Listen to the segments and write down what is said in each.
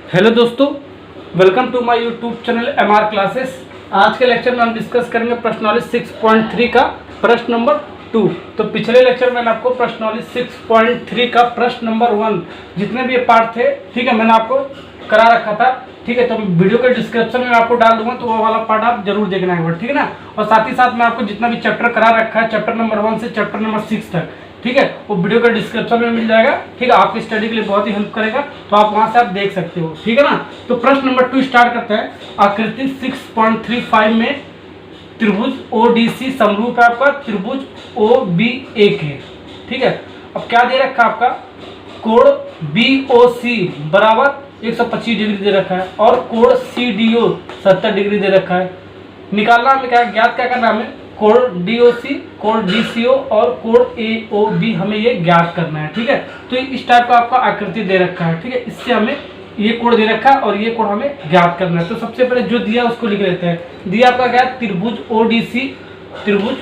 Hello दोस्तों, welcome to my YouTube channel MR classes. आज के लेक्चर में हम डिस्कस करेंगे प्रश्नावली 6.3 का प्रश्न नंबर 2। तो पिछले लेक्चर में मैंने आपको प्रश्नावली 6.3 का प्रश्न नंबर 1 जितने भी ये पार्ट थे, ठीक है, मैंने आपको करा रखा था। ठीक है, तो वीडियो के डिस्क्रिप्शन में आपको डाल दूंगा, तो वो वाला पार्ट आप जरूर देखना है, ठीक है ना। और साथ ही साथ मैं आपको जितना भी चैप्टर करा रखा है, चैप्टर नंबर 1 से चैप्टर नंबर 6 तक, ठीक है, वो वीडियो का डिस्क्रिप्शन में मिल जाएगा। ठीक है, आपकी स्टडी के लिए बहुत ही हेल्प करेगा, तो आप वहां से आप देख सकते हो, ठीक है ना। तो प्रश्न नंबर 2 स्टार्ट करते हैं। आकृति 6.35 में त्रिभुज ODC समरूप है आपका, त्रिभुज OB1 है। ठीक है, अब क्या दे रखा है आपका, कोण BOC बराबर 125 डिग्री दे रखा है और कोण CDO 70 डिग्री दे रखा है। निकालना हमें क्या, ज्ञात क्या करना है हमें, कोण DOC, कोण DCO और कोण AOB हमें ये ज्ञात करना है। ठीक है, तो इस टाइप का आपका आकृति दे रखा है। ठीक है, इससे हमें ये कोण दे रखा है और ये कोण हमें ज्ञात करना है। तो सबसे पहले जो दिया उसको लिख लेते हैं। दिया आपका क्या है, त्रिभुज ODC, त्रिभुज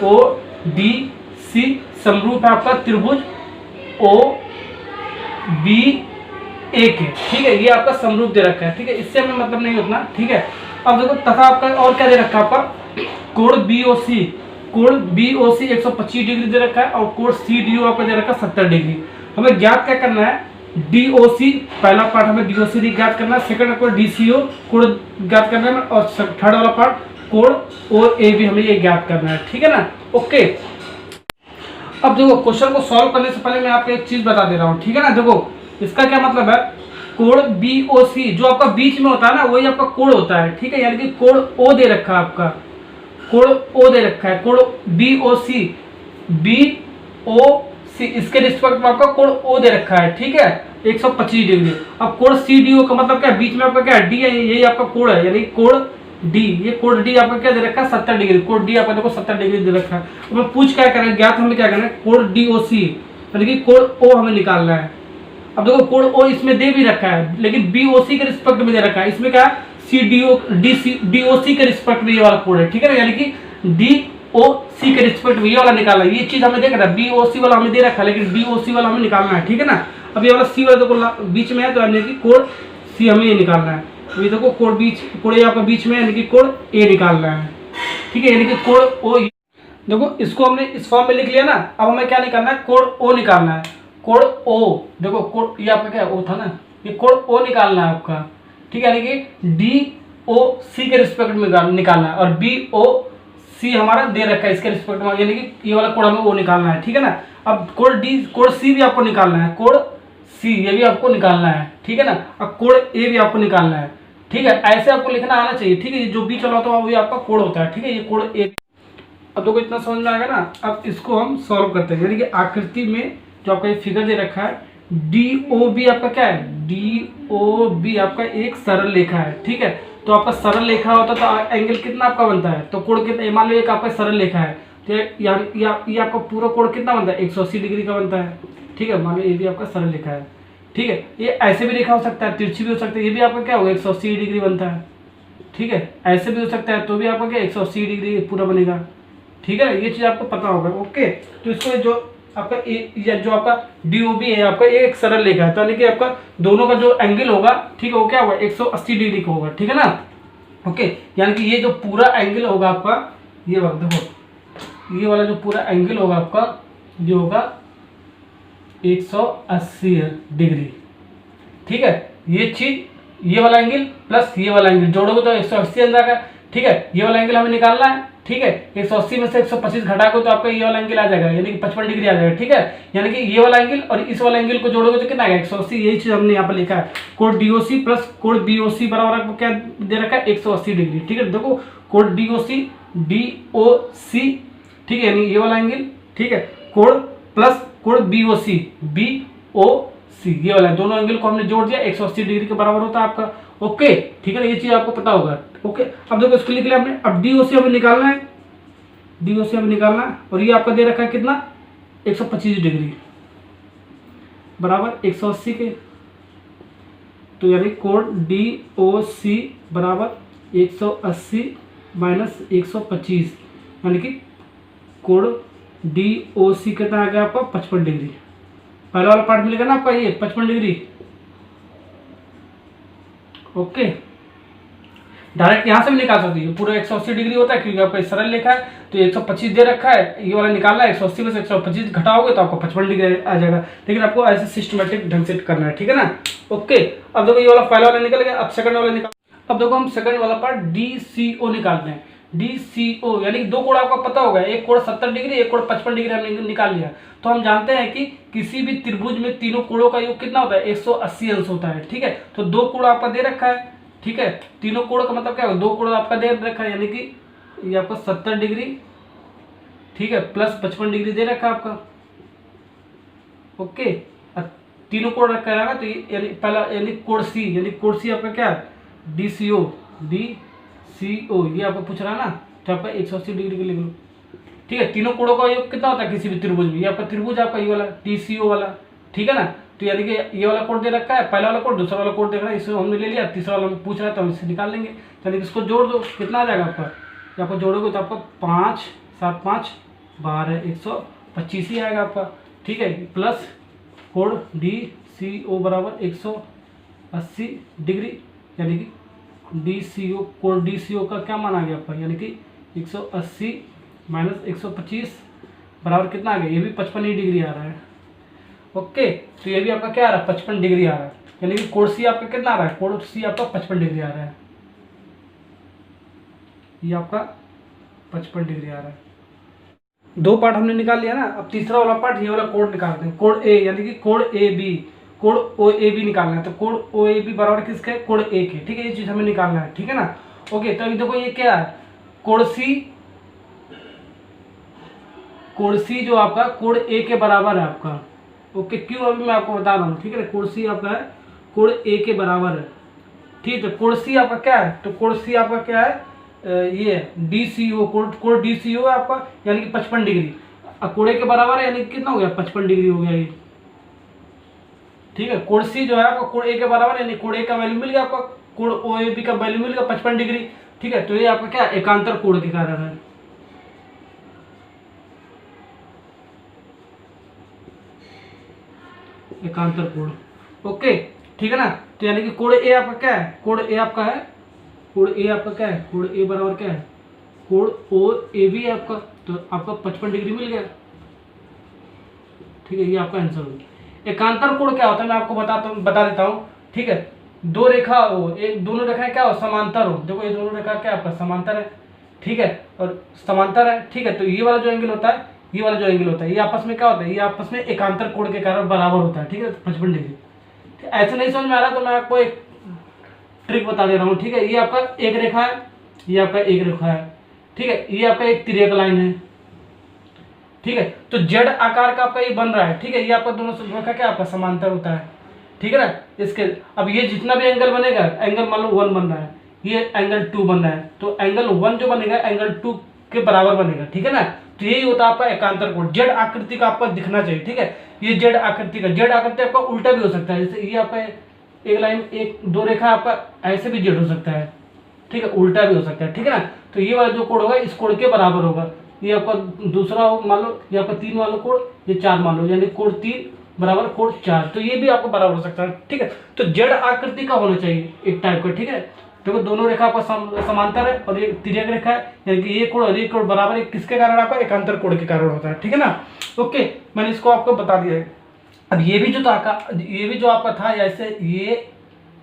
ODC समरूप है आपका त्रिभुज OB1 है। ठीक है, ये आपका समरूप दे रखा है। ठीक है, इससे हमें मतलब नहीं उतना। ठीक है, अब देखो तथा आपका और क्या दे रखा है आपका, कोण BOC, कोण BOC 125 डिग्री दे रखा है और कोण CDO आपका दे रखा है 70 डिग्री। हमें ज्ञात क्या करना है, DOC, पहला पार्ट हमें DOC ज्ञात करना है, सेकंड कोण DCO कोण ज्ञात करना है और थर्ड वाला पार्ट कोण OAB हमें ये ज्ञात करना है। ठीक है ना, ओके। अब देखो क्वेश्चन को सॉल्व करने से पहले मैं आपको एक चीज बता दे रहा हूँ, ठीक है ना। देखो इसका क्या मतलब है, कोण BOC जो आपका बीच में होता है ना, वही आपका कोण होता है। ठीक है, यानी कि कोण O दे रखा है आपका, कोण O दे रखा है, कोण BOC इसके रिस्पेक्ट में आपका कोण O दे रखा है। ठीक है, 125 डिग्री। अब कोण CDO का मतलब क्या है, बीच में आपका क्या है, D है, यही आपका कोण है, यानी कोण D, ये कोण D आपका क्या दे रखा है, 70 डिग्री। कोण D आपका देखो 70 डिग्री दे रखा है। अब मैं पूछ क्या करें, ज्ञात हमें क्या करना है, कोण DOC यानी कि कोण O हमें निकालना है। अब देखो कोण O इसमें दे भी रखा है, लेकिन BOC के रिस्पेक्ट में दे रखा है। इसमें क्या है, DOC के रिस्पेक्ट में ये वाला कोण है। ठीक है ना, यानी कि DOC के रिस्पेक्ट में ये वाला निकालना है। ये चीज हमें देख रहा है, BOC वाला हमें दे रखा है, लेकिन DOC वाला हमें निकालना है। ठीक है ना, अब ये वाला C वाला देखो बीच में है, तो यानी कि कोण C हमें ये निकालना है। तो ये देखो कोण ये आपका बीच में, यानी कि कोण A निकालना है। ठीक है, यानी कि कोण O, देखो इसको हमने इस फॉर्म में लिख लिया ना। अब हमें क्या निकालना है, कोण O निकालना है। कोण O, देखो कोण ये आपका क्या O था ना, ये कोण O निकालना है आपका। ठीक है, यानी कि DOC के रिस्पेक्ट में निकालना है और BOC हमारा दे रखा है इसके रिस्पेक्ट में, यानी कि ये वाला कोण हमें O निकालना है। ठीक है ना, अब कोण C भी आपको निकालना है, कोण C ये भी आपको निकालना है। ठीक है ना, अब कोण A भी आपको निकालना है। ठीक है, ऐसे आपको लिखना आना चाहिए। ठीक है, जो बीच वाला होता है वही आपका कोण होता है। ठीक है, ये कोण A। अब देखो इतना समझ में आएगा ना। अब इसको हम सॉल्व करते हैं, यानी कि आकृति में जो आपका ये फिगर दे रखा है, DOB आपका क्या है, DOB आपका एक सरल रेखा है। ठीक है, तो आपका सरल रेखा होता तो एंगल कितना आपका बनता है, तो कोण कितना, मान लो एक आपका सरल रेखा है, तो ये आपका पूरा कोण कितना बनता है, 180 डिग्री का बनता है। ठीक है, मान लो ये भी आपका सरल रेखा है। ठीक है, ये ऐसे भी रेखा हो सकता है, तिरछी भी हो सकता है, ये भी आपका क्या होगा, 180 डिग्री बनता है। ठीक है, ऐसे भी हो सकता है, तो भी आपका क्या 180 डिग्री पूरा बनेगा। ठीक है, ये चीज आपको पता होगा। ओके, तो इसको जो आपका जो आपका DOB है आपका ये एक सरल रेखा है, तो यानी कि आपका दोनों का जो एंगल होगा, ठीक है, वो क्या होगा, 180 डिग्री का होगा। ठीक है ना, ओके, यानी कि ये जो पूरा एंगल होगा आपका, ये वक्त देखो, ये वाला जो पूरा एंगल होगा आपका, ये होगा 180 डिग्री। ठीक है, ये चीज, ये वाला एंगल प्लस ये वाला एंगल जोड़ोगे तो 180 आ जाएगा। ठीक है, ये वाला एंगल हमें निकालना है। ठीक है, 180 में से 125 घटा को तो आपका ये वाला एंगल आ जाएगा, यानी कि 55 डिग्री आ जाएगा। ठीक है, यानी कि ये वाला एंगल और इस वाला एंगल को जोड़ोगे तो कितना आएगा, 180। यही चीज हमने यहाँ पर लिखा है, कोण DOC प्लस कोण BOC बराबर आपको क्या दे रखा है, 180 डिग्री। ठीक है, देखो कोण DOC, ठीक है, यानी ये वाला एंगल। ठीक है, कोण प्लस कोण BOC, ये वाला दोनों एंगल को हमने जोड़ दिया, 180 डिग्री के बराबर होता है आपका। ओके, ठीक है ना, ये चीज आपको पता होगा। ओके, अब देखो इसको लिख लिया हमने। अब DOC हमें निकालना है, DOC हमें निकालना है, और ये आपका दे रखा है कितना, 125 डिग्री बराबर 180 के, तो यानी कोण DOC बराबर 180 माइनस 125, यानी कि कोण DOC कितना आ गया आपका, 55 डिग्री। पहला वाला पार्ट मिलेगा ना आपका ये 55 डिग्री, ओके, डायरेक्ट यहाँ से भी निकाल सकते हैं, पूरा 180 डिग्री होता है क्योंकि आपका सरल लिखा है, तो 125 दे रखा है, ये वाला निकालना है, 180 में से 125 घटाओगे तो आपको 55 डिग्री आ जाएगा। लेकिन आपको ऐसे सिस्टमेटिक ढंग से करना है, ठीक है ना। ओके, अब देखो ये वाला पहला वाला निकल गया, अब सेकंड वाला निकाल। अब देखो हम सेकंड वाला पार्ट DCO निकालते हैं। DCO यानी कि दो कोण आपको पता होगा, एक कोण 70 डिग्री, एक कोण 55 डिग्री हमने निकाल लिया। तो हम जानते हैं कि किसी भी त्रिभुज में तीनों कोणों का योग कितना होता है, 180 अंश होता है, ठीक है। तो दो कोण आपका दे रखा है, ठीक है, तीनों कोण का मतलब क्या होगा, दो कोण आपका दे रखा है, यानी कि ये आपको 70 डिग्री, ठीक है, प्लस 55 डिग्री दे रखा है आपका। ओके, तीनों कोण रखा है ना, तो यानी पहला यानी कोण C, यानी कोण C आपका क्या है, DCO ये आपको पूछ रहा है ना, तो आपका 180 डिग्री के लिख लो, ठीक है। तीनों कोणों का योग कितना होता है किसी भी त्रिभुज में, ये आपका त्रिभुज आपका ये वाला DCO वाला, ठीक है ना। तो यानी कि ये वाला कोण दे रखा है, पहला वाला कोण, दूसरा वाला कोण देख रहा है, इसको हमने ले लिया, तीसरा वाला पूछ रहा है तो हम इससे निकाल लेंगे। यानी कि इसको जोड़ दो, कितना आ जाएगा आपका, आपको जोड़ोगे तो आपका 5 7 5 12 125 ही आएगा आपका, ठीक है। प्लस कोण DCO बराबर 180 डिग्री, यानी कि DCO कोण DCO का क्या मान आ गया आपका, यानी कि 180 माइनस 125 बराबर कितना आ गया, ये भी 55 डिग्री आ रहा है। ओके, तो ये भी आपका क्या आ रहा है, 55 डिग्री आ रहा है, यानी कि कोण C आपका कितना आ रहा है, कोण C आपका 55 डिग्री आ रहा है, ये आपका 55 डिग्री आ रहा है। दो पार्ट हमने निकाल लिया ना, अब तीसरा वाला पार्ट, ये वाला कोण निकालते हैं, कोण A यानी कि कोण AB, कोण OAB निकालना है। तो कोण OAB बराबर किसके, कोण A के, ठीक है, ये चीज हमें निकालना है, ठीक है ना। ओके, तो अभी देखो ये क्या है, कोण C जो आपका कोण A के बराबर है आपका। ओके, क्यों, अभी मैं आपको बता रहा हूँ, ठीक है ना। कोण C आपका है कोण A के बराबर है, ठीक है। कोण C आपका क्या है, तो कोण C आपका क्या है, ये DCO, कोण DCO है आपका, यानी कि 55 डिग्री। अब कोण A के बराबर है, यानी कि कितना हो गया, 55 डिग्री हो गया ये, ठीक है। कोण C जो है आपका कोण A के बराबर, यानी कोण A का वैल्यू मिल गया आपका, कोण OAB का वैल्यू मिल गया 55 डिग्री, ठीक है। तो ये आपका क्या, एकांतर कोण के कारण है, एकांतर कोण। ओके, ठीक है ना। तो यानी कि कोण A आपका क्या है, कोण A आपका है, कोण A आपका क्या है, कोण A बराबर क्या है, कोण OAB है आपका, तो आपका 55 डिग्री मिल गया, ठीक है। ये आपका आंसर होगा। एकांतर कोण क्या होता है मैं आपको बता देता हूँ, ठीक है। दो रेखा हो, एक दोनों रेखाएं क्या हो, समांतर हो। देखो ये दोनों रेखा क्या आपका समांतर है, ठीक है, और समांतर है, ठीक है। तो ये वाला जो एंगल होता है, ये वाला जो एंगल होता है, ये आपस में क्या होता है, ये आपस में एकांतर कोण के कारण बराबर होता है, ठीक है, 55 डिग्री। ऐसे नहीं समझ में आ रहा तो मैं आपको एक ट्रिक बता दे रहा हूँ, ठीक है। ये आपका एक रेखा है, ये आपका एक रेखा है, ठीक है, ये आपका एक तिर्यक लाइन है, ठीक है। तो जेड आकार का आपका ये बन रहा है, ठीक है, ये आपका दोनों रेखा क्या आपका समांतर होता है, ठीक है ना। इसके अब ये जितना भी एंगल बनेगा, एंगल मान लो 1 बन रहा है, ये एंगल 2 बन रहा है, तो एंगल 1 जो बनेगा एंगल 2 के बराबर बनेगा, ठीक है ना। तो यही होता है आपका एकांतर कोण। जेड आकृति का आपका दिखना चाहिए, ठीक है। ये जेड आकृति का, जेड आकृति आपका उल्टा भी हो सकता है, जैसे ये आपका एक लाइन, एक दो रेखा आपका ऐसे भी जेड हो सकता है, ठीक है, उल्टा भी हो सकता है, ठीक है ना। तो ये वाला जो कोण होगा इस कोण के बराबर होगा। ये आपका दूसरा हो, मान लो ये आपका 3 वाला कोण, ये 4 मान लो, यानी कोण 3 बराबर कोण 4, तो ये भी आपको बराबर हो सकता है, ठीक है। तो जेड आकृति का होना चाहिए एक टाइप का, ठीक है। देखो दोनों रेखा आपका समांतर है और ये तिर्यक रेखा है, यानी कि ये कोण और ये कोण बराबर है, किसके कारण आपका, एकांतर कोण के कारण होता है, ठीक है ना। ओके, मैंने इसको आपको बता दिया है। अब ये भी जो आपका था ऐसे, ये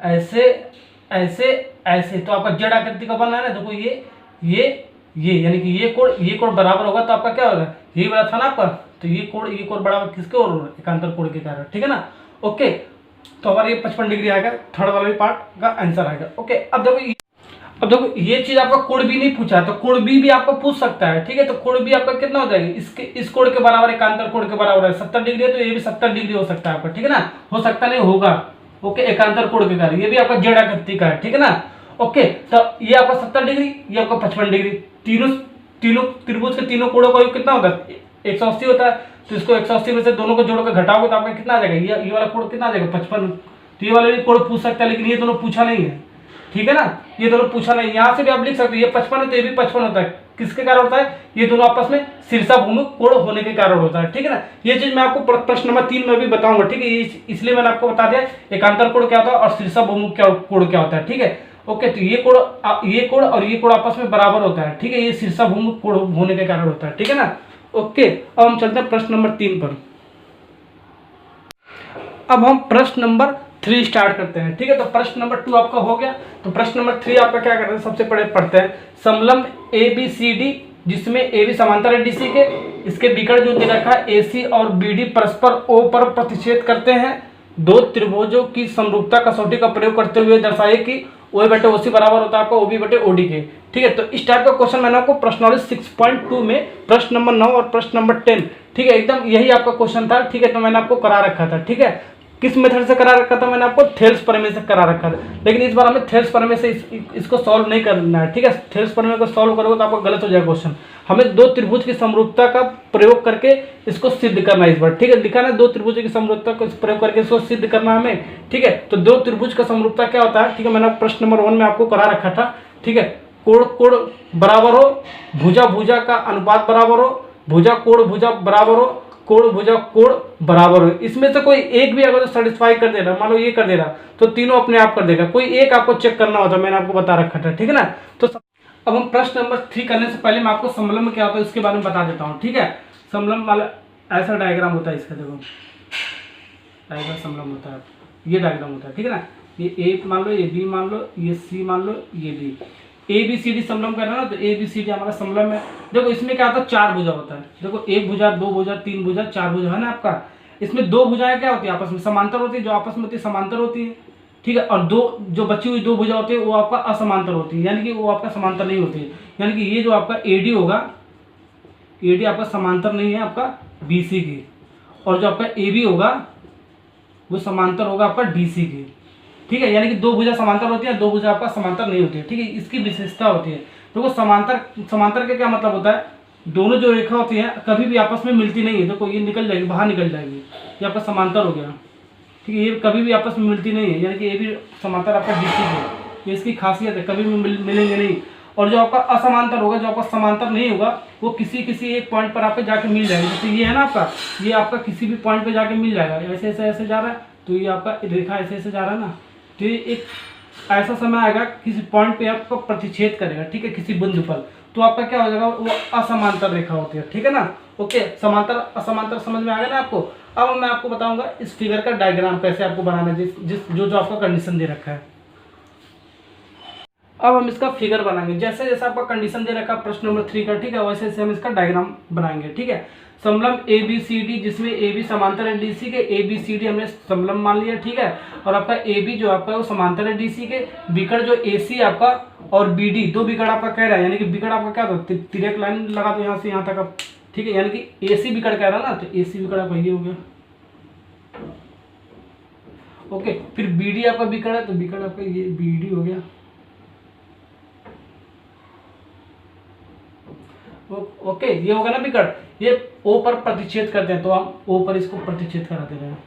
ऐसे ऐसे ऐसे, तो आपका जेड आकृति का बनना है ना। देखो ये यानी कि ये कोण बराबर होगा तो आपका क्या होगा, यही बड़ा था ना आपका, तो ये कोण बराबर किसके और होगा, एकांतर कोण के कारण, ठीक है ना। ओके, तो हमारा ये 55 डिग्री आएगा, थर्ड वाला भी पार्ट का आंसर आएगा। ओके, अब देखो ये चीज आपका कोण भी नहीं पूछा, तो कोण भी आपको पूछ सकता है, ठीक है। तो कोण भी आपका कितना हो जाएगा, इस कोण के बराबर, एकांतर कोण के बराबर है, 70 डिग्री है, तो ये भी 70 डिग्री हो सकता है आपका, ठीक है ना। हो सकता नहीं, होगा। ओके, एकांतर कोण के कारण, ये भी आपका जेड आकृति का है, ठीक है ना। ओके, तो ये आपका 70 डिग्री, ये आपका 55 डिग्री, तीनों त्रिभुज के तीनों कोणों का योग कितना होता है, 180 होता है। तो इसको 180 में से दोनों को जोड़कर घटाओगे तो आपका कितना आ जाएगा, ये वाला कोण कितना आ जाएगा, 55। तो ये वाला भी कोण पूछ सकता है, लेकिन ये दोनों पूछा नहीं है, ठीक है ना। ये दोनों पूछा नहीं, यहाँ से भी आप लिख सकते हो, ये 55 है तो ये भी 55 होता है, किसके कारण होता है, ये दोनों आपस में शीर्षाभूमि कोण होने के कारण होता है, ठीक है ना। ये चीज मैं आपको प्रश्न नंबर 3 में भी बताऊंगा, ठीक है। इसलिए मैंने आपको बता दिया एकांतर कोण क्या होता है और शीर्षाभूमि कोण क्या होता है, ठीक है। ओके, तो ये कोण और ये कोण आपस में बराबर होता है, ठीक है। ये शीर्षाभूमि कोण होने के कारण होता है, ठीक है ना। ओके, अब हम चलते हैं प्रश्न नंबर 3 पर। अब हम प्रश्न नंबर 3 स्टार्ट करते हैं, ठीक है। तो प्रश्न नंबर 2 आपका हो गया, तो प्रश्न नंबर 3 आपका क्या करते हैं, सबसे पहले पढ़ते हैं। समलंब ABCD जिसमें AB समांतर है DC के, इसके विकर्ण जो दे रखा है AC और BD परस्पर O पर प्रतिच्छेद करते हैं। दो त्रिभुजों की समरूपता कसौटी का प्रयोग करते हुए दर्शाइए कि OA/OC बराबर होता है आपका OB/OD के, ठीक है। तो इस टाइप का क्वेश्चन मैंने आपको प्रश्नावली 6.2 में प्रश्न नंबर 9 और प्रश्न नंबर 10, ठीक है, एकदम यही आपका क्वेश्चन था, ठीक है। तो मैंने आपको करा रखा था, ठीक है। किस मेथड से करा रखा था, मैंने आपको थेल्स प्रमेय से करा रखा था, लेकिन इस बार हमें थेल्स प्रमेय से इसको सॉल्व नहीं करना है, ठीक है। थेल्स प्रमेय को सॉल्व करोगे तो आपको गलत हो जाएगा क्वेश्चन। हमें दो त्रिभुज की समरूपता का प्रयोग करके इसको सिद्ध करना है इस बार, ठीक है। लिखा ना, दो त्रिभुज की समरूपता को प्रयोग करके इसको सिद्ध करना हमें, ठीक है। तो दो त्रिभुज का समरूपता क्या होता है, ठीक है, मैंने प्रश्न नंबर 1 में आपको करा रखा था, ठीक है। कोण कोण बराबर हो, भुजा भुजा का अनुपात बराबर हो, भुजा कोण भुजा बराबर हो, कोण भुजा कोण बराबर हो। इसमें से कोई एक भी अगर सेटिस्फाई कर दे रहा, मान लो ये कर दे रहा, तो तीनों अपने आप कर देगा, कोई एक आपको चेक करना होता है, मैंने आपको बता रखा था, ठीक है ना। तो अब हम प्रश्न नंबर 3 करने से पहले मैं आपको समलंब क्या होता है इसके बारे में बता देता हूँ, ठीक है। समलंब वाला ऐसा डायग्राम होता है इसका, देखो ऐसा समलंब होता है, ये डायग्राम होता है, ठीक है ना। ये ए मान लो, ये बी मान लो, ये सी मान लो, ये डी, ABCD समलंब कर रहा है ना, तो ABCD हमारा समलंब है। देखो इसमें क्या होता है, चार भुजा होता है, देखो एक भुजा, दो भुजा, तीन भुजा, चार भुजा है ना आपका। इसमें दो भुजाएं क्या होती है, आपस में समांतर होती है, जो आपस में होती है समांतर होती है, ठीक है। और दो जो बची हुई दो भुजा होती है वो आपका असमांतर होती है, यानी कि वो आपका समांतर नहीं होती है। यानी कि ये जो आपका AD होगा, AD आपका समांतर नहीं है आपका BC की, और जो आपका AB होगा वो समांतर होगा आपका DC की, ठीक है। यानी कि दो भुजा समांतर होती है, दो भुजा आपका समांतर नहीं होती है, ठीक है। इसकी विशेषता होती है। देखो समांतर का क्या मतलब होता है, दोनों जो रेखा होती है कभी भी आपस में मिलती नहीं है। देखो ये निकल जाएगी, बाहर निकल जाएगी, ये आपका समांतर हो गया, ठीक है। ये कभी भी आपस में मिलती नहीं है, यानी कि ये भी समांतर आपका DC है, ये इसकी खासियत है, कभी भी मिलेंगे नहीं। और जो आपका असमांतर होगा, जो आपका समांतर नहीं होगा, वो किसी एक पॉइंट पर आपको जाके मिल जाएगा। जैसे ये है ना आपका, ये आपका किसी भी पॉइंट पर जाके मिल जाएगा, ऐसे ऐसे ऐसे जा रहा है, तो ये आपका रेखा ऐसे ऐसे जा रहा है ना, तो ये एक ऐसा समय आएगा किसी पॉइंट पे आपको प्रतिच्छेद करेगा, ठीक है, किसी बिंदु पर, तो आपका क्या हो जाएगा, वो असमांतर रेखा होती है, ठीक है ना। ओके, समांतर असमांतर समझ में आ गया ना आपको। अब मैं आपको बताऊंगा इस फिगर का डायग्राम कैसे आपको बनाना है, जो आपका कंडीशन दे रखा है। अब हम इसका फिगर बनाएंगे, जैसे जैसे आपका कंडीशन दे रखा है प्रश्न नंबर 3 का, ठीक है, वैसे वैसे हम इसका डायग्राम बनाएंगे, ठीक है। समलंब ABCD जिसमें AB समांतर है DC के, ABCD हमने समलंब मान लिया, ठीक है। और आपका AB जो आपका है वो समांतर है DC के, विकर्ण जो AC आपका और BD, दो विकर्ण आपका कह रहा है, यानी कि विकर्ण आपका क्या होता है, तिर्यक लाइन लगा दो यहाँ से यहाँ तक आप, ठीक है। यानी कि AC विकर्ण कह रहा है ना, तो AC विकर्ण आपका ये हो गया, ओके। फिर BD आपका विकर्ण है, तो विकर्ण आपका ये BD हो गया, ओके। ये होगा ना विकर्ण, ये O पर प्रतिच्छेद करते हैं, तो हम O पर इसको प्रतिच्छेद करा दे रहे हैं,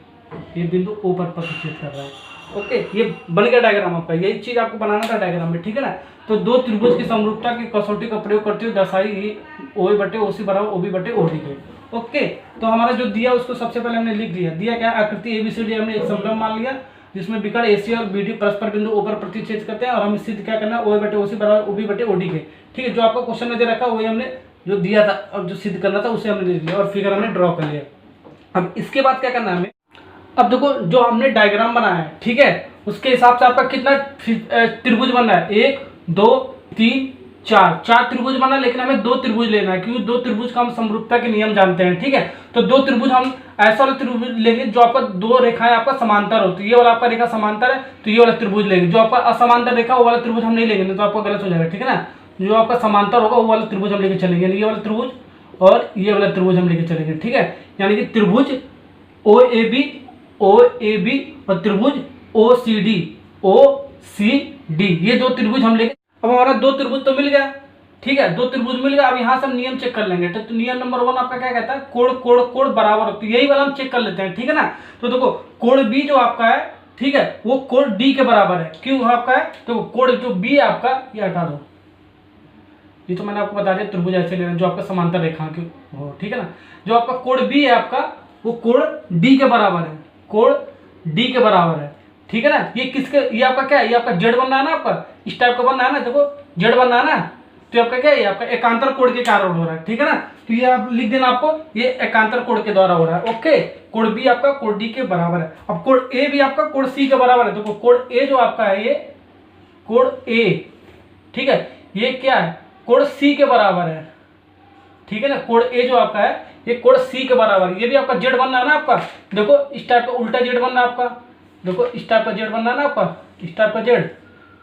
ये बिंदु O पर प्रतिच्छेद कर रहा है, ओके। ये बन गया डायग्राम आपका, यही चीज आपको बनाना था डायग्राम में, ठीक है ना। तो दो त्रिभुज की समरूपता की कसौटी का प्रयोग करते हुए दर्शाई OA/OC बराबर OB/OD के, ओके। तो हमारा जो दिया उसको सबसे पहले हमने लिख दिया क्या, आकृति ABCD हमने एक समलंब मान लिया जिसमें विकर्ण AC और BD परस्पर बिंदु O पर प्रतिच्छेद करते हैं, और हमें सिद्ध क्या करना है, OA/OC बराबर OB/OD के, ठीक है। जो आपका क्वेश्चन में दे रखा वही हमने जो दिया था और जो सिद्ध करना था उसे हमने लिख लिया और फिगर हमने ड्रॉ कर लिया। अब इसके बाद क्या करना है हमें, अब देखो जो हमने डायग्राम बनाया है, ठीक है, उसके हिसाब से आपका कितना त्रिभुज बनना है, 1 2 3 4 त्रिभुज बनना है, लेकिन हमें दो त्रिभुज लेना है, क्योंकि दो त्रिभुज का हम समरूपता के नियम जानते हैं, ठीक है। तो दो त्रिभुज हम ऐसा वाला त्रिभुज लेंगे जो आपका दो रेखाएं आपका समांतर होती है, ये वाला आपका रेखा समांतर है तो ये वाला त्रिभुज लेंगे, जो आपका असमांतर रेखा वो वाला त्रिभुज हम नहीं लेंगे, नहीं तो आपका गलत हो जाएगा, ठीक है ना। जो आपका समांतर होगा वो वाला त्रिभुज हम लेके चलेंगे, ये वाला त्रिभुज और ये वाला त्रिभुज हम लेके चलेंगे, ठीक है। यानी कि त्रिभुज OAB और त्रिभुज OCD ये दो त्रिभुज हम लेके, अब हमारा दो त्रिभुज तो मिल गया, ठीक है, दो त्रिभुज मिल गया। अब यहाँ से हम नियम चेक कर लेंगे, तो नियम नंबर 1 आपका क्या कहता है, कोण कोण कोण बराबर होती है, यही वाला हम चेक कर लेते हैं, ठीक है ना। तो देखो कोण B जो आपका है, ठीक है, वो कोण D के बराबर है, क्यों आपका है, तो कोण जो B है आपका, ये हटा दो, ये तो मैंने आपको बता दिया त्रिभुज ऐसे लेना जो आपका समांतर रेखा के हो, ठीक है ना। जो आपका कोण बी है आपका, वो कोण डी के बराबर है, कोण डी के बराबर है, ठीक है ना। ये किसके, ये आपका क्या है, ये आपका जेड बनना है ना, आपका इस टाइप का बनना है ना, देखो जेड बनना है ना, तो आपका क्या है, ये आपका एकांतर कोण के कारण हो रहा है, ठीक है ना। तो ये आप लिख देना आपको, ये एकांतर कोण के द्वारा हो रहा है, ओके। कोण बी आपका कोण डी के बराबर है। अब कोण ए भी आपका कोण सी के बराबर है। देखो कोण ए जो आपका है, ये कोण ए, ठीक है, ये क्या है, कोण सी के बराबर है, ठीक है ना। कोण ए जो आपका है ये कोण सी के बराबर है। ये भी आपका जेड बनना है ना आपका, देखो इस टाइप का उल्टा जेड बनना है आपका, देखो इस टाइप का जेड बनना है ना आपका, इस टाइप का जेड,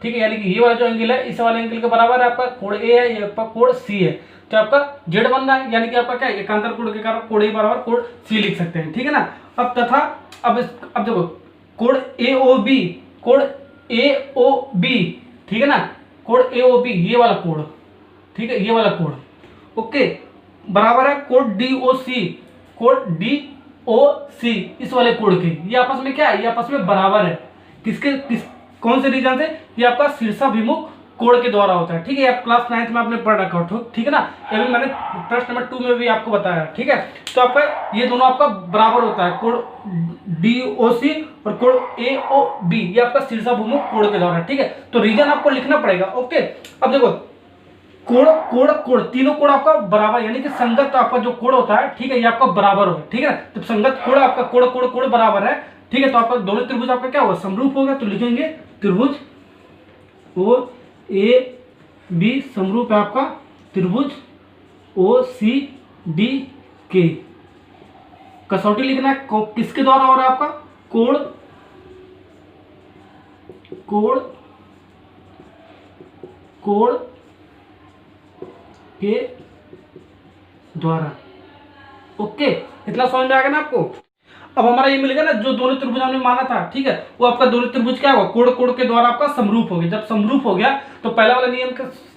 ठीक है। यानी कि ये वाला जो एंगल है इस वाले एंगल के बराबर है आपका, कोण ए है, ये आपका कोण सी है, तो आपका जेड बनना है, यानी कि आपका क्या है, एकांतर कोण के कारण कोण ए बराबर कोण सी लिख सकते हैं, ठीक है ना। अब तथा अब देखो कोण ए ओ बी, कोण ए ओ बी, ठीक है ना, कोण ए ओ बी, ये वाला कोण, ठीक है, ये वाला कोण, ओके, बराबर है कोण डी ओ सी, कोण डी ओ सी, इस वाले कोण के। ये आपस में क्या है, ये आपस में बराबर है, किसके कौन से रीजन से, ये आपका शीर्षाभिमुख कोण के द्वारा होता है, ठीक है। आप क्लास 9th में आपने पढ़ रखा हो, ठीक है ना। ये भी मैंने प्रश्न नंबर 2 में भी आपको बताया, ठीक है। तो आपका ये दोनों आपका बराबर होता है, कोण डी ओ सी और कोण ए ओ बी, ये आपका शीर्षाभिमुख कोण के द्वारा, ठीक है। तो रीजन आपको लिखना पड़ेगा, ओके। अब देखो कोण कोण कोण तीनों कोण आपका बराबर, यानी कि संगत आपका जो कोण होता है, ठीक है, ये आपका बराबर हो, ठीक है। तो संगत कोण आपका कोण कोण कोण बराबर है, ठीक है। तो आपका दोनों त्रिभुज आपका क्या होगा, समरूप होगा। तो लिखेंगे त्रिभुज ओ ए बी समरूप है आपका त्रिभुज ओ सी डी के। कसौटी लिखना है, किसके द्वारा हो रहा है आपका, कोण कोण कोण के द्वारा, ओके। इतना समझ में आ गया ना आपको। अब हमारा ये मिलेगा ना, जो दोनों त्रिभुज हमने माना था, ठीक है, वो आपका दोनों त्रिभुज क्या होगा, कोण कोण के द्वारा आपका समरूप हो गया। जब समरूप हो गया तो पहला वाला नियम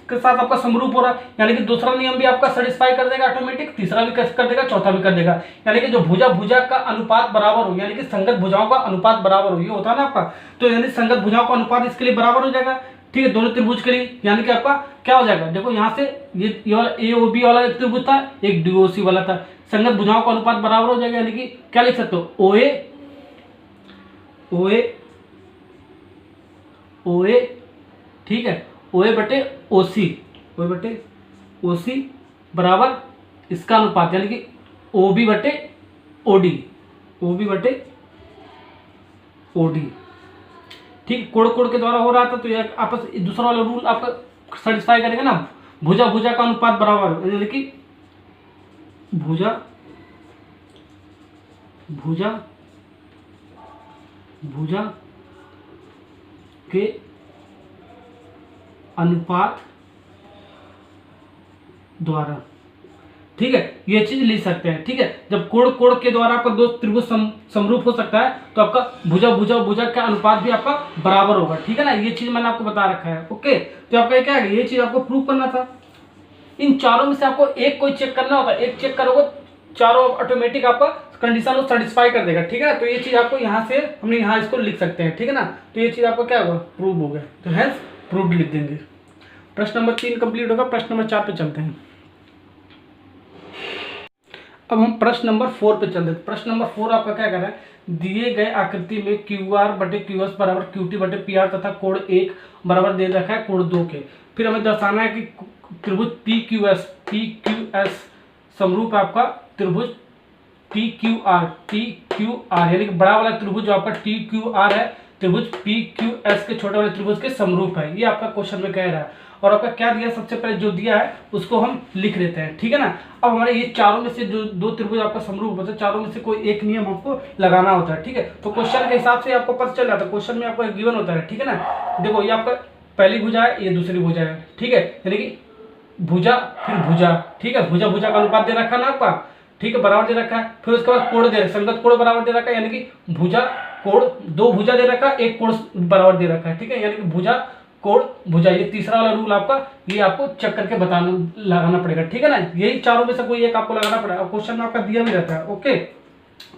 के साथ आपका समरूप हो रहा है, यानी कि दूसरा नियम भी आपका सेटिस्फाई कर देगा ऑटोमेटिक, तीसरा भी कर देगा, चौथा भी कर देगा। यानी कि जो भुजा भुजा का अनुपात बराबर हो, यानी कि संगत भुजाओं का अनुपात बराबर हो, ये होता है ना आपका। तो यानी संगत भुजाओं का अनुपात इसके लिए बराबर हो जाएगा, ठीक है, दोनों त्रिभुज के लिए। यानी कि आपका क्या हो जाएगा, देखो यहाँ से ये वाला ए ओ बी वाला एक त्रिभुज था, एक डी ओ सी वाला था, संगत भुजाओं का अनुपात बराबर हो जाएगा। यानी कि क्या लिख सकते हो, ओ ए, ठीक है, ओ ए बटे ओ सी बराबर इसका अनुपात, यानी कि ओ बी बटे ओ डी, ठीक। कोण कोण के द्वारा हो रहा था, तो ये आपस दूसरा वाला रूल आपका सेटिस्फाई करेगा ना, भुजा भुजा का अनुपात बराबर, यानी कि भुजा के अनुपात द्वारा, ठीक है, ये चीज लिख सकते हैं, ठीक है। जब कोण कोण के द्वारा आपका दो त्रिभुज समरूप हो सकता है, तो आपका भुजा का अनुपात भी आपका बराबर होगा, ठीक है ना। ये चीज मैंने आपको बता रखा है, ओके। तो आपका क्या है, ये चीज आपको प्रूव करना था। इन चारों में से आपको एक कोई चेक करना होगा, एक चेक करोगे, चारों ऑटोमेटिक आपका कंडीशन को सेटिस्फाई कर देगा, ठीक है ना। तो ये चीज आपको यहाँ से हमने यहाँ इसको लिख सकते हैं, ठीक है ना। तो ये चीज आपको क्या होगा, प्रूव हो गया, तो हैंस प्रूव्ड लिख देंगे। प्रश्न नंबर 3 कंप्लीट होगा। प्रश्न नंबर 4 पे चलते हैं। अब हम प्रश्न नंबर 4 पे चलते हैं। प्रश्न नंबर 4 आपका क्या कर रहा है, दिए गए आकृति में क्यू आर बटे क्यू एस बराबर क्यू टी बटे पी आर तथा कोण 1 बराबर दे रखा है कोण 2 के। फिर हमें दर्शाना है कि त्रिभुज पी क्यू एस समरूप आपका त्रिभुज टी क्यू आर, यानी कि बड़ा वाला त्रिभुज जो आपका टी क्यू आर है, त्रिभुज पी क्यू एस के छोटे वाले त्रिभुज के समरूप है। ये आपका क्वेश्चन में कह रहा है। और आपका क्या दिया, सबसे पहले जो दिया है उसको हम लिख लेते हैं, ठीक है ना। अब हमारे ये चारों में से जो दो त्रिभुज आपका समरूप होता है, चारों में से कोई एक नियम हमको लगाना होता है, ठीक है। तो क्वेश्चन के हिसाब से आपको पता चल जाता है, क्वेश्चन में आपको गिवन होता है, ठीक है ना। देखो ये आपका पहली भुजा है, ये दूसरी भुजा है, ठीक है, यानी कि भुजा फिर भुजा, ठीक है, भुजा का अनुपात दे रखा है ना आपका, ठीक है, बराबर दे रखा है। फिर उसके बाद कोण दे रखा है, संगत कोण बराबर दे रखा है, यानी कि भुजा कोण, दो भुजा दे रखा है, एक कोण बराबर दे रखा है, ठीक है, यानी कि भुजा कोण भुजा। ये तीसरा वाला रूल आपका, ये आपको चेक करके लगाना पड़ेगा, ठीक है ना। यही चारों में से कोई एक आपको लगाना पड़ेगा। क्वेश्चन में आपका दिया भी रहता है, ओके।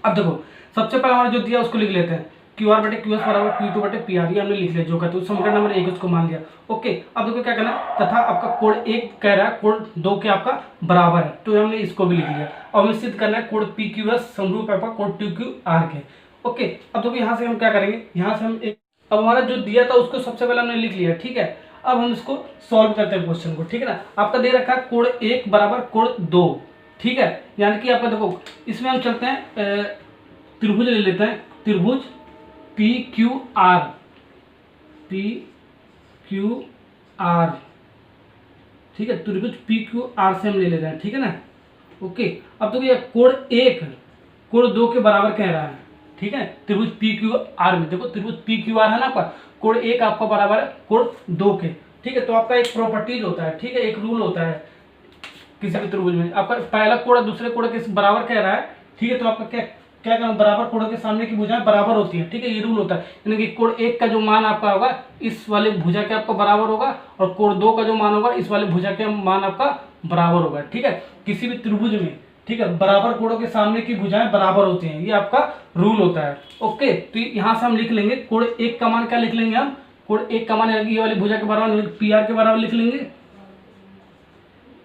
अब देखो सबसे पहले हमारा जो दिया उसको लिख लेते हैं, क्यू आर बटे क्यू एस बराबर क्यू टू बटे पी आर, ये हमने लिख लिया जो कहते हैं समीकरण नंबर 1 उसको मान लिया। ओके, अब देखो क्या करना है, तथा आपका कोड 1 कह रहा है कोड 2 के आपका बराबर है, तो हमने इसको भी लिख लिया। अब हमें सिद्ध करना है कोड पी क्यू एस समरूप है आपका कोड टू क्यू आर के। ओके, अब देखो यहाँ से हम क्या करेंगे, यहाँ से हम एक, अब हमारा जो दिया था उसको सबसे पहले हमने लिख लिया, ठीक है। अब हम इसको सॉल्व करते हैं क्वेश्चन को, ठीक है ना। आपका दे रखा है कोड 1 बराबर कोड 2, ठीक है। यानी कि आपका देखो इसमें हम चलते हैं त्रिभुज ले लेते हैं, त्रिभुज P Q R, P Q R, ठीक है। त्रिभुज पी क्यू आर से हम ले लेते हैं, ठीक है ना। ओके, अब देखो ये कोड 1 कोड 2 के बराबर कह रहा है, ठीक है। त्रिभुज पी क्यू आर में देखो त्रिभुज पी क्यू आर है ना आपका, कोड 1 आपका बराबर है कोड 2 के, ठीक है। तो आपका एक प्रॉपर्टीज होता है, ठीक है, एक रूल होता है किसी भी त्रिभुज में, आपका पहला कोण दूसरे कोण के बराबर कह रहा है, ठीक है। तो आपका क्या क्या करना, बराबर कोण के सामने की भुजाएं बराबर होती है, ठीक है, ये रूल होता है। यानी कि कोण 1 का जो मान आपका होगा इस वाले भुजा के आपका बराबर होगा, और कोण 2 का जो मान होगा इस वाले भुजा के मान आपका बराबर होगा, ठीक है। किसी भी त्रिभुज में, ठीक है, बराबर कोणों के सामने की भुजाएं बराबर होती हैं, ये आपका रूल होता है। ओके, तो यहाँ से हम लिख लेंगे कोण 1 का मान क्या लिख लेंगे हम, कोण 1 का मान ये वाली भुजा के बराबर पी आर के बराबर लिख लेंगे।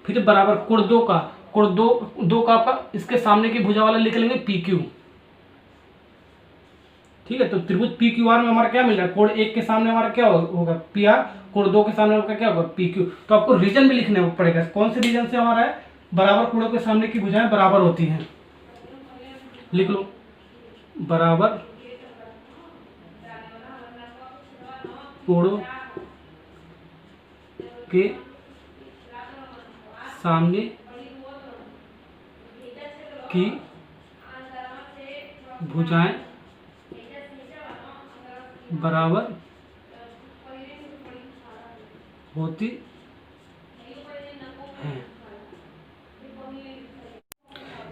फिर बराबर कोण 2 का, कोण 2 का आपका इसके सामने की भुजा वाला लिख लेंगे पी क्यू, ठीक है। तो त्रिभुज पी क्यू आर में हमारा क्या मिल रहा है, कोण 1 के सामने हमारा क्या होगा पी आर, कोण 2 के सामने आपका क्या होगा पी क्यू। तो आपको रीजन भी लिखना पड़ेगा, कौन से रीजन से हमारा है, बराबर कोणों के सामने की भुजाएं बराबर होती हैं, लिख लो बराबर कोणों के सामने की भुजाएं बराबर होती हैं।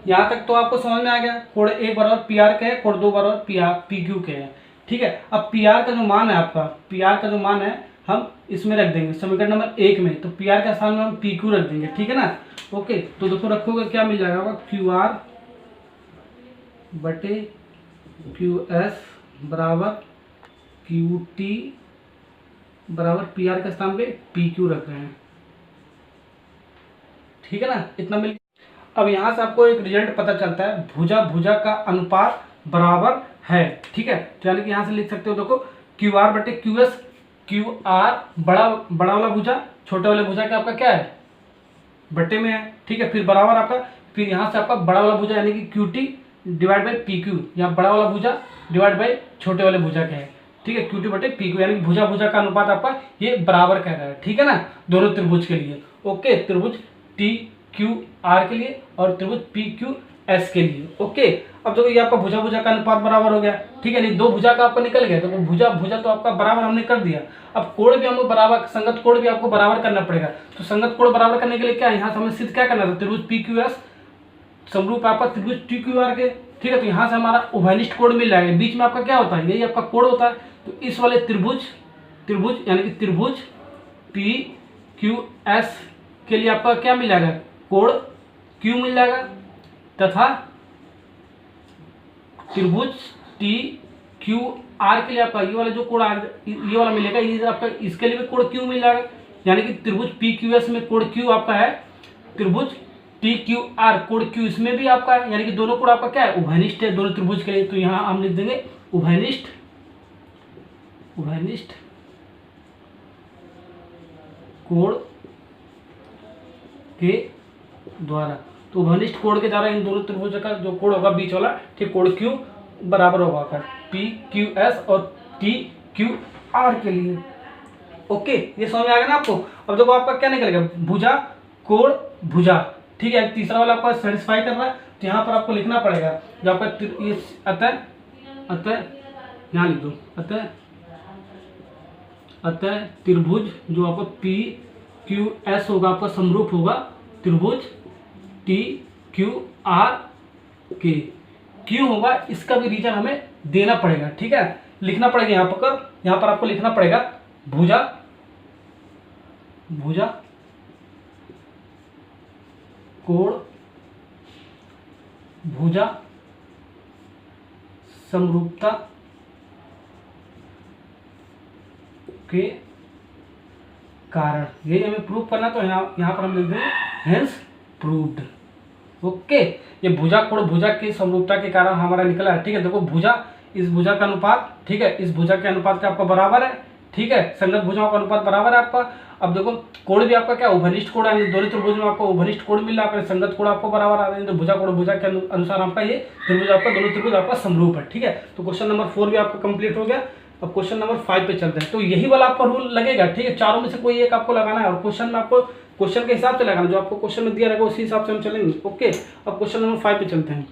यहाँ तक तो आपको समझ में आ गया, कोण 1 बराबर पी आर के है, कोण 2 बराबर पी क्यू के है, ठीक है। अब पी आर का जो मान है आपका, पी आर का जो मान है हम इसमें रख देंगे समीकरण नंबर 1 में, तो पी आर के स्थान में हम पी क्यू रख देंगे, ठीक है ना। ओके, तो देखो रखोगे क्या मिल जाएगा, क्यू आर बटे क्यू एस बराबर क्यू टी बराबर पी आर के स्थान पे पी क्यू रख रहे हैं, ठीक है ना, इतना मिल। अब यहाँ से आपको एक रिजल्ट पता चलता है, भुजा भुजा का अनुपात बराबर है, ठीक है। तो यानी कि यहाँ से लिख सकते हो देखो क्यू आर बटे क्यू एस, क्यू आर बड़ा वाला भुजा, छोटे वाले भुजा का आपका क्या है बट्टे में है, ठीक है। फिर बराबर आपका, फिर यहाँ से आपका बड़ा वाला भुजा यानी कि Q T divide by P Q, यहाँ बड़ा वाला भुजा डिवाइड बाई छोटे वाले भुजा का है, ठीक है, क्यू टी बटे पी क्यू, यानी कि भुजा भुजा का अनुपात आपका ये बराबर कह रहा है, ठीक है ना, दोनों त्रिभुज के लिए। ओके, त्रिभुज टी क्यू आर के लिए और त्रिभुज पी क्यू एस के लिए। ओके, अब देखो ये आपका भुजा भुजा का अनुपात बराबर हो गया, ठीक है, नहीं दो भुजा का आपका निकल गया, तो भुजा भुजा तो आपका बराबर हमने कर दिया। अब कोण भी हमको बराबर, संगत कोण भी आपको बराबर करना पड़ेगा, तो संगत कोण बराबर करने के लिए क्या है, यहाँ से हमें सिद्ध क्या करना था, त्रिभुज पी क्यू एस समरूप आपका त्रिभुज टी क्यू आर के, ठीक है। तो यहाँ से हमारा उभयनिष्ठ कोण मिल जाएगा, बीच में आपका क्या होता है, यही आपका कोण होता है। तो इस वाले त्रिभुज यानी कि त्रिभुज पी क्यू एस के लिए आपका क्या मिल जाएगा, कोण क्यू मिल जाएगा, तथा त्रिभुज टी क्यू आर के लिए आपका ये वाला जो कोण ये वाला मिलेगा, ये आपका इसके लिए भी कोण क्यू मिल जाएगा। यानी कि त्रिभुज पी क्यू एस में कोण क्यू आपका है, त्रिभुज टी क्यू आर कोण क्यू इसमें भी आपका है, यानी कि दोनों कोण आपका क्या है, उभयनिष्ठ है दोनों त्रिभुज के लिए। तो यहाँ हम लिख देंगे उभयनिष्ठ कोण के द्वारा, तो उभयनिष्ठ कोण के द्वारा इन दोनों त्रिभुज का जो कोण होगा बीच वाला, ठीक, कोण क्यू बराबर होगा पी क्यू एस और टी क्यू आर के लिए। ओके, ये समझ में आ गया ना आपको। अब देखो आपका क्या निकलेगा, भुजा कोण भुजा, ठीक है। तीसरा वाला आपका सेटिस्फाई कर रहा है, तो यहाँ पर आपको लिखना पड़ेगा जो आपका ये अतः यहाँ लिख दो, अतः त्रिभुज जो आपका पी क्यू एस होगा आपका समरूप होगा त्रिभुज टी क्यू आर के। क्यों होगा इसका भी रीजन हमें देना पड़ेगा, ठीक है, लिखना पड़ेगा यहाँ पर आपको लिखना पड़ेगा भुजा कोण भुजा समरूपता के कारण, यही हमें प्रूव करना, तो यहाँ पर हम लिख देंगे हेंस प्रूव्ड। ओके, ये भुजा कोण भुजा की समरूपता के कारण हमारा निकला है। ठीक है, देखो भुजा, इस भुजा का अनुपात, ठीक है, इस भुजा के अनुपात का आपका बराबर है। ठीक है, संगत भुजाओं का अनुपात बराबर है आपका। अब देखो कोण भी आपका क्या उभयनिष्ठ कोण है, दोनों त्रिभुज में आपको उभयनिष्ठ कोण मिल रहा है, संगत कोण आपको बराबर आ रहा है, तो भुजा कोण भुजा के अनुसार आपका ये त्रिभुज आपका, दोनों त्रिभुज आपका समरूप है। ठीक है, तो क्वेश्चन नंबर 4 भी आपका कंप्लीट हो गया। अब क्वेश्चन नंबर 5 पे चलते हैं। तो यही वाला आपका रूल लगेगा। ठीक है, चारों में से कोई एक आपको लगाना है, और क्वेश्चन में आपको क्वेश्चन के हिसाब से लगाना, जो आपको क्वेश्चन में दिया रहेगा उसी हिसाब से हम चलेंगे। ओके, अब क्वेश्चन नंबर 5 पे चलते हैं।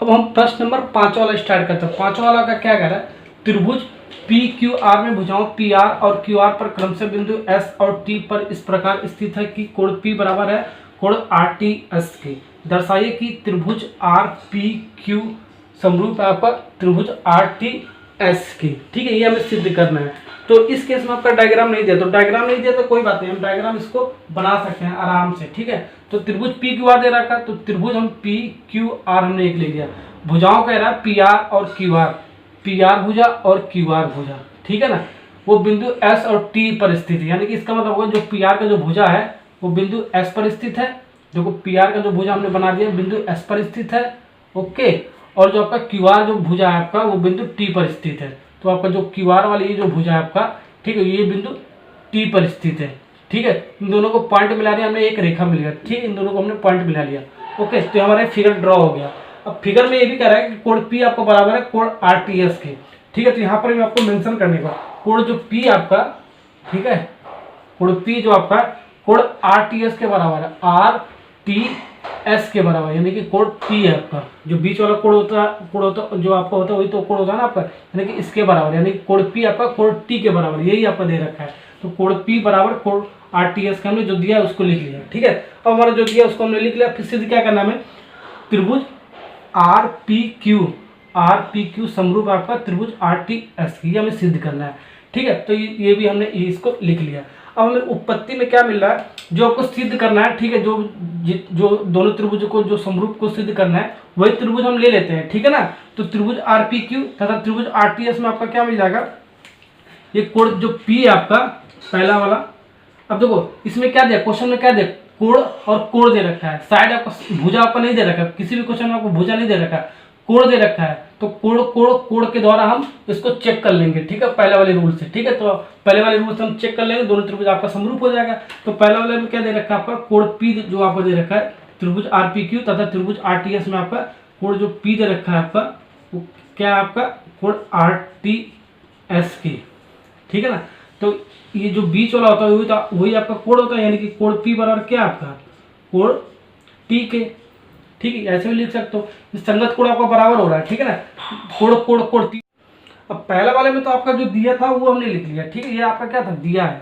अब हम प्रश्न नंबर 5 वाला स्टार्ट करते हैं। 5 वाला का क्या कह रहा है, त्रिभुज पी क्यू आर में भुजाओं पी आर और क्यू आर पर क्रम से बिंदु एस और टी पर इस प्रकार स्थित है कि कोण पी बराबर है कोण आर टी एस के। दर्शाइए कि त्रिभुज आर पी क्यू समरूप है आपका त्रिभुज आर टी एस के। ठीक है, ये हमें सिद्ध करना है। तो इस केस में आपका डायग्राम नहीं दिया, तो डायग्राम नहीं दिया तो कोई बात नहीं, हम डायग्राम इसको बना सकते हैं आराम से। ठीक है, तो त्रिभुज पी क्यू आर दे रखा, तो त्रिभुज हम पी क्यू आर हमने एक ले लिया। भुजाओं कह रहा है पी आर और क्यू आर, पी आर भुजा और क्यू आर भुजा। ठीक है ना, वो बिंदु एस और टी पर स्थित है, यानी कि इसका मतलब होगा जो पी आर का जो भुजा है वो बिंदु एस पर स्थित है। देखो पी आर का जो भुजा हमने बना दिया बिंदु एस पर स्थित है। ओके, और जो आपका क्यू आर जो भुजा है आपका वो बिंदु टी पर स्थित है। तो आपका जो क्यू आर वाली ये जो भुजा है आपका, ठीक है, ये बिंदु टी पर स्थित है। ठीक है, इन दोनों को पॉइंट मिला दिया हमने, एक रेखा मिल गया। ठीक है, इन दोनों को हमने पॉइंट मिला लिया। ओके, तो हमारा फिगर ड्रॉ हो गया। अब फिगर में ये भी कह रहा है कि कोण पी आपको बराबर है कोण आर टी एस के। ठीक है, तो यहाँ पर भी आपको मेंशन करने का कोण जो पी आपका, ठीक है, कोण पी जो आपका कोण आर टी एस के बराबर है, आर टी एस के बराबर, यानी कि कोण टी है आपका, जो बीच वाला कोण होता जो आपका होता है वही तो कोण होता है ना आपका, यानी कि इसके बराबर, यानी कि कोण पी आपका कोण टी के बराबर, यही आपका दे रखा है। तो कोण पी बराबर कोण आर टी एस का हमने जो दिया है उसको लिख लिया। ठीक है, अब हमारा जो दिया उसको हमने लिख लिया। फिर सिद्ध क्या करना है, त्रिभुज आर पी क्यू समरूप आपका त्रिभुज आर टी एस, ये हमें सिद्ध करना है। ठीक है, तो ये भी हमने इसको लिख लिया। अब हमें उत्पत्ति में क्या मिल रहा है, जो आपको सिद्ध करना है। ठीक है, जो दोनों त्रिभुज को जो समरूप को सिद्ध करना है वही त्रिभुज हम ले लेते हैं। ठीक है ना, तो त्रिभुज आर पी क्यू तथा त्रिभुज आर टी एस में आपका क्या मिल जाएगा, ये कोण जो पी है आपका पहला वाला। अब देखो इसमें क्या दिया, क्वेश्चन में क्या दिया, कोण और कोण दे रखा है, साइड आपको भुजा आपका नहीं दे रखा है, किसी भी क्वेश्चन में आपको भुजा नहीं दे रखा है, कोण दे रखा है। तो कोण के द्वारा हम इसको चेक कर लेंगे। ठीक है, पहले वाले रूल से। ठीक है, तो पहले वाले रूल से हम चेक कर लेंगे, दोनों त्रिभुज आपका समरूप हो जाएगा। तो पहले वाले में क्या दे रखा है आपका, कोण पी जो आपको दे रखा है त्रिभुज आर पी क्यू तथा त्रिभुज आर टी एस में आपका कोण जो पी दे रखा है आपका वो क्या है आपका कोण आर टी एस की। ठीक है ना, तो ये जो बीच वाला होता है वही आपका कोण होता है, यानी कि कोण पी बराबर क्या आपका कोण टी के। ठीक है, ऐसे भी लिख सकते हो, संगत कोण आपका बराबर हो रहा है। ठीक है ना, कोण टी। अब पहले वाले में तो आपका जो दिया था वो हमने लिख लिया। ठीक है, ये आपका क्या था दिया है,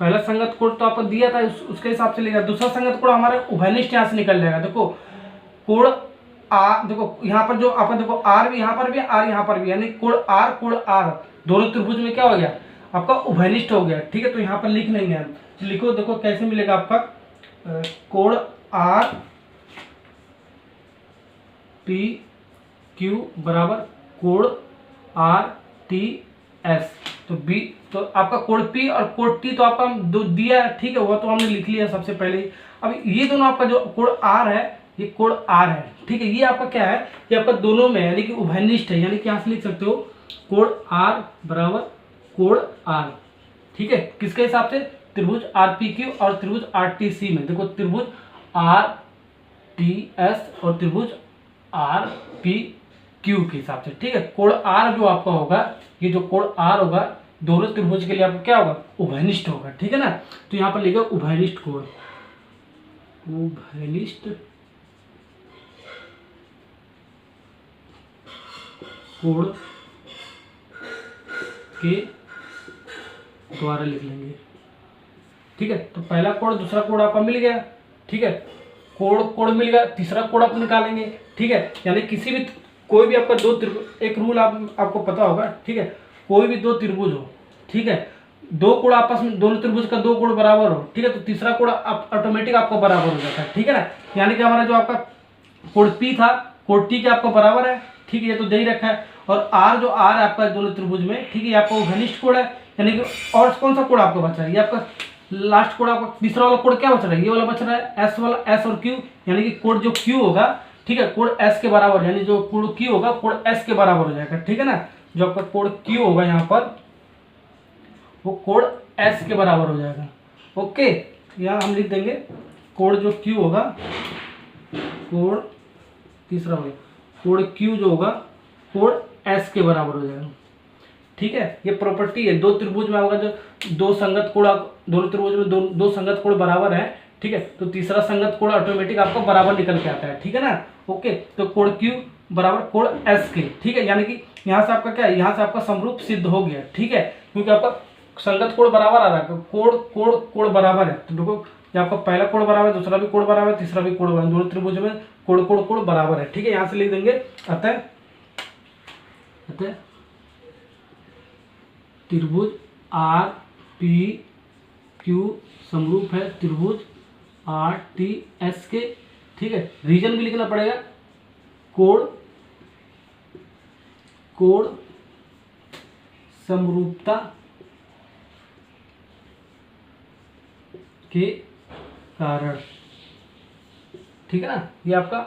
पहला संगत कोण तो आपको दिया था उसके हिसाब से लिखा। दूसरा संगत कोण हमारे उभयनिष्ठ यहाँ से निकल जाएगा। देखो कोण आर, देखो यहाँ पर जो आपका देखो आर भी यहाँ पर भी आर यहाँ पर भी, यानी कोण आर दोनों त्रिभुज में क्या हो गया आपका उभयनिष्ठ हो गया। ठीक है, तो यहाँ पर लिख लेंगे हम, लिखो देखो कैसे मिलेगा आपका कोण आर पी क्यू बराबर कोण आर टी एस। तो बी तो आपका कोण पी और कोण टी तो आपका दो दिया है। ठीक है, वो तो हमने लिख लिया सबसे पहले ही। अब ये दोनों आपका जो कोण आर है ये कोण आर है। ठीक है, ये आपका क्या है, ये आपका दोनों में यानी कि उभयनिष्ठ है, यानी कि यहाँ से लिख सकते हो कोण आर बराबर कोण आर। ठीक है, किसके हिसाब से, त्रिभुज आर पी क्यू और त्रिभुज आर टी सी में। देखो त्रिभुज आर टी एस और त्रिभुज आर पी क्यू के हिसाब से। ठीक है, कोण आर जो आपका होगा, ये जो कोण आर होगा दोनों त्रिभुज के लिए आपका क्या होगा उभयनिष्ठ होगा। ठीक है ना, तो यहाँ पर लिखा उभयनिष्ठ कोण, उभयनिष्ठ कोण के द्वारा लिख लेंगे। ठीक है, तो पहला कोण दूसरा कोण आपका मिल गया। ठीक है, कोण मिल गया, तीसरा कोण आप निकालेंगे। ठीक है, यानी किसी भी कोई भी आपका दो त्रिभुज, एक रूल आपको पता होगा। ठीक है, कोई भी दो त्रिभुज हो, ठीक है, दो कोण आपस में, दोनों त्रिभुज का दो कोण बराबर हो, ठीक है, तो तीसरा कोण ऑटोमेटिक आपको बराबर हो जाता है। ठीक है ना, यानी कि हमारा जो आपका कोण पी था कोण टी के आपको बराबर है। ठीक है, ये तो दे ही रखा है। और आर जो आर है आपका दोनों त्रिभुज में, ठीक है, ये आपका वो घनिष्ठ कोण है, यानी कि और कौन सा कोण आपका बचा है, ये आपका लास्ट कोण, आपका तीसरा वाला कोण क्या बच रहा है, ये वाला बच रहा है एस वाला, एस और क्यू, यानी कि कोण जो क्यू होगा, ठीक है, कोण एस के बराबर, यानी जो कोण क्यू होगा कोण एस के बराबर हो जाएगा, ठीक है ना। जो आपका कोण क्यू होगा यहाँ पर वो कोण एस के बराबर हो जाएगा। ओके, यहाँ हम लिख देंगे कोण जो क्यू होगा, कोण तीसरा वाला कोण क्यू जो होगा कोण एस के बराबर हो जाएगा, ठीक है। ये प्रॉपर्टी है, दो त्रिभुज में होगा जो दो संगत कोण, दोनों त्रिभुज में दो संगत कोण बराबर है, ठीक है, तो तीसरा संगत कोण ऑटोमेटिक आपको बराबर निकल के आता है, ठीक है ना। ओके, तो कोण क्यू बराबर कोण एस के, ठीक है, यानी कि यहाँ से आपका क्या है, यहाँ से आपका समरूप सिद्ध हो गया, ठीक है, क्योंकि आपका संगत कोण बराबर आ रहा है, कोण कोण कोण बराबर है, तो देखो ये आपका पहला कोण बराबर है, दूसरा भी कोण बराबर है, तीसरा भी कोण बराबर है, दोनों त्रिभुज में कोण कोण कोण बराबर है, ठीक है। यहाँ से लिख देंगे अतः त्रिभुज आर पी क्यू समरूप है त्रिभुज आर टी एस के, ठीक है। रीजन भी लिखना पड़ेगा, कोण कोण समरूपता के कारण, ठीक है ना। ये आपका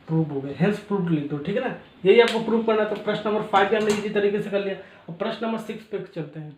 प्रूफ हो गया, हेंस प्रूफ लिख दो, ठीक है ना। यही आपको प्रूफ करना है, तो प्रश्न नंबर 5 भी हमने इसी तरीके से कर लिया। और प्रश्न नंबर 6 पे चलते हैं।